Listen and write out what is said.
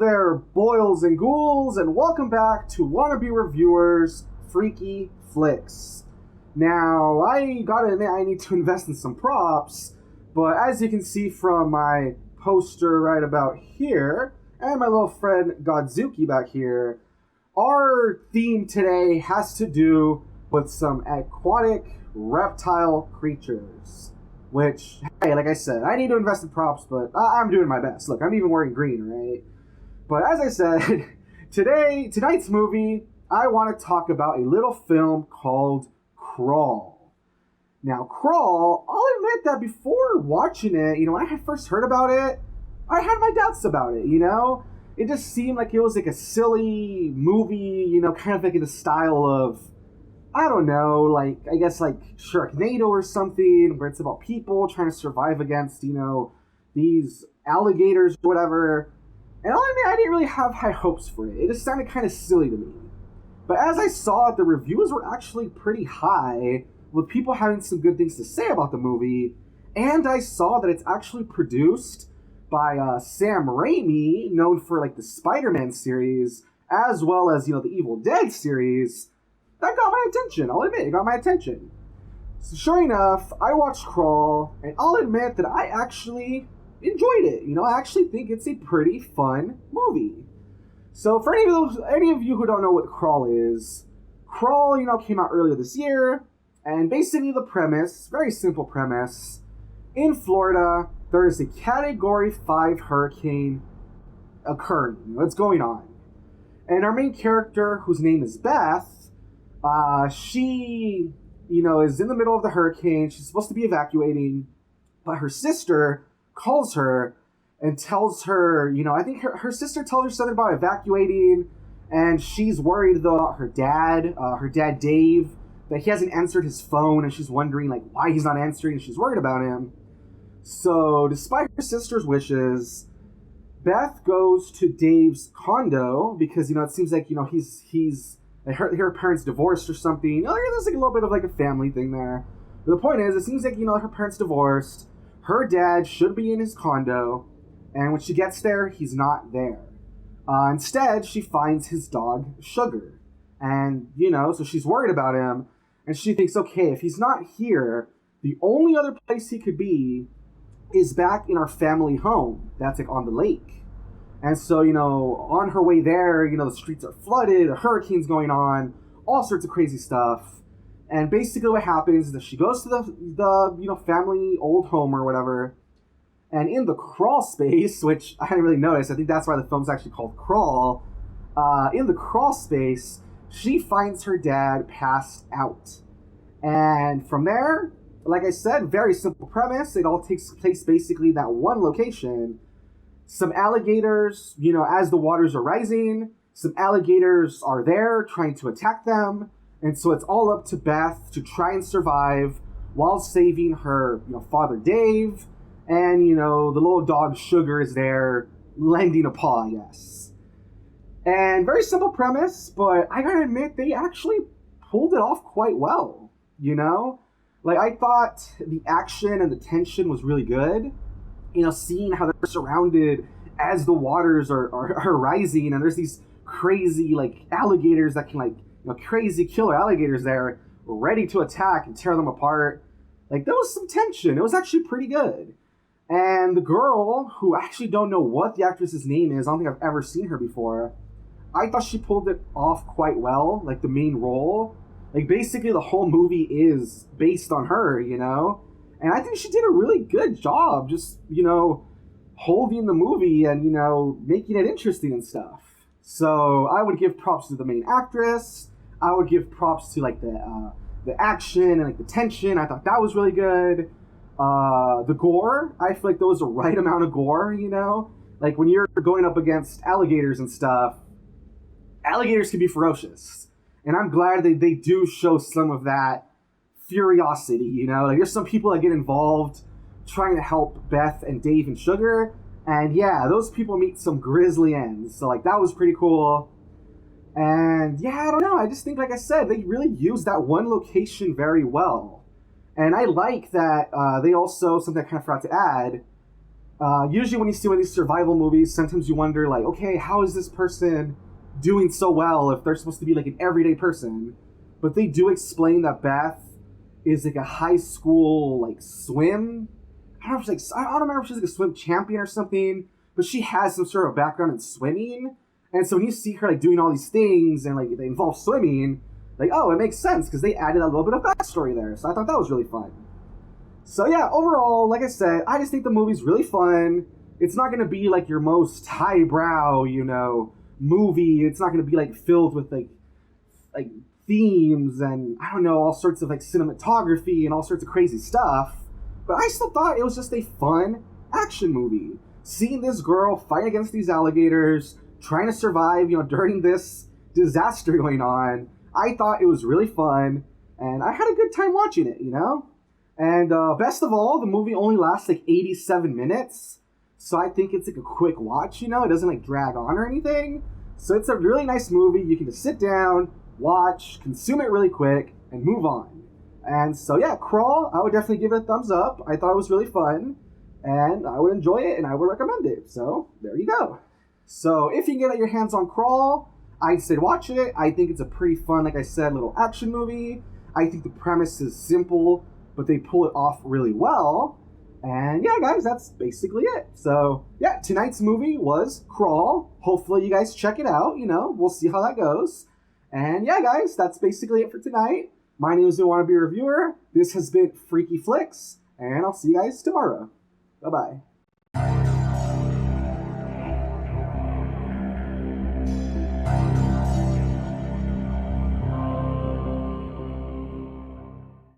there, boils and ghouls, and welcome back to Wannabe Reviewers Freaky Flicks. Now, I gotta admit, I need to invest in some props, but as you can see from my poster right about here, and my little friend Godzuki back here, our theme today has to do with some aquatic reptile creatures. Which, hey, like I said, I need to invest in props, but I'm doing my best. Look, I'm even wearing green, right? But as I said, tonight's movie, I want to talk about a little film called Crawl. Now, Crawl, I'll admit that before watching it, when I had first heard about it, I had my doubts about it, It just seemed like it was like a silly movie, kind of like in the style of, I don't know, I guess Sharknado or something, where it's about people trying to survive against, these alligators or whatever. And I'll admit, I didn't really have high hopes for it. It just sounded kind of silly to me. But as I saw it, the reviews were actually pretty high, with people having some good things to say about the movie. And I saw that it's actually produced by Sam Raimi, known for the Spider-Man series, as well as, the Evil Dead series. That got my attention. I'll admit, it got my attention. So sure enough, I watched Crawl, and I'll admit that I actually enjoyed it. I actually think it's a pretty fun movie. So for any of you who don't know what Crawl is, Crawl, came out earlier this year, and basically the premise, very simple premise, in Florida, there is a Category 5 hurricane occurring. What's going on? And our main character, whose name is Beth, she, is in the middle of the hurricane. She's supposed to be evacuating, but her sister calls her and tells her, I think her sister tells her something about evacuating, and she's worried though about her dad Dave, that he hasn't answered his phone, and she's wondering why he's not answering, and she's worried about him. So despite her sister's wishes, Beth goes to Dave's condo because, it seems like, he's her parents divorced or something. There's a little bit of a family thing there. But the point is, it seems like, her parents divorced. Her dad should be in his condo. And when she gets there, he's not there. Instead, she finds his dog, Sugar. And, so she's worried about him. And she thinks, okay, if he's not here, the only other place he could be is back in our family home. That's on the lake. And so, on her way there, the streets are flooded, a hurricane's going on, all sorts of crazy stuff. And basically what happens is that she goes to the family old home or whatever, and in the crawl space, which I hadn't really noticed, I think that's why the film's actually called Crawl, in the crawl space, she finds her dad passed out. And from there, like I said, very simple premise, it all takes place basically in that one location. Some alligators, as the waters are rising, some alligators are there trying to attack them. And so it's all up to Beth to try and survive while saving her, father Dave. And, the little dog Sugar is there lending a paw, I guess. And very simple premise, but I gotta admit, they actually pulled it off quite well, I thought the action and the tension was really good. Seeing how they're surrounded as the waters are rising, and there's these crazy, alligators that can, crazy killer alligators there, ready to attack and tear them apart. There was some tension. It was actually pretty good. And the girl, who I actually don't know what the actress's name is, I don't think I've ever seen her before, I thought she pulled it off quite well, the main role. Basically the whole movie is based on her, And I think she did a really good job just, holding the movie and, making it interesting and stuff. So I would give props to the main actress. I would give props to, the action and, the tension. I thought that was really good. The gore, I feel like there was the right amount of gore, When you're going up against alligators and stuff, alligators can be ferocious. And I'm glad that they do show some of that curiosity, there's some people that get involved trying to help Beth and Dave and Sugar, and yeah, those people meet some grisly ends, so that was pretty cool. And yeah, I don't know, I just think, like I said, they really used that one location very well. And I like that they also, something I kind of forgot to add, Usually when you see one of these survival movies, sometimes you wonder, like, okay, how is this person doing so well if they're supposed to be like an everyday person? But they do explain that Beth is like a high school like swim. I don't know if she's like, I don't remember if she's like a swim champion or something, but she has some sort of background in swimming. And so when you see her like doing all these things and like they involve swimming, like, oh, it makes sense because they added a little bit of backstory there. So I thought that was really fun. So yeah, overall, like I said, I just think the movie's really fun. It's not going to be like your most highbrow, movie. It's not going to be like filled with like themes and I don't know, all sorts of like cinematography and all sorts of crazy stuff. But I still thought it was just a fun action movie. Seeing this girl fight against these alligators, trying to survive, during this disaster going on, I thought it was really fun, and I had a good time watching it, And best of all, the movie only lasts like 87 minutes, so I think it's like a quick watch, It doesn't like drag on or anything. So it's a really nice movie. You can just sit down, watch, consume it really quick, and move on. And so yeah, Crawl, I would definitely give it a thumbs up. I thought it was really fun, and I would enjoy it, and I would recommend it. So there you go. So if you can get your hands on Crawl, I'd say watch it. I think it's a pretty fun, like I said, little action movie. I think the premise is simple, but they pull it off really well. And yeah, guys, that's basically it. So yeah, tonight's movie was Crawl. Hopefully you guys check it out, We'll see how that goes. And yeah, guys, that's basically it for tonight. My name is the Wannabe Reviewer. This has been Freaky Flicks, and I'll see you guys tomorrow. Bye-bye.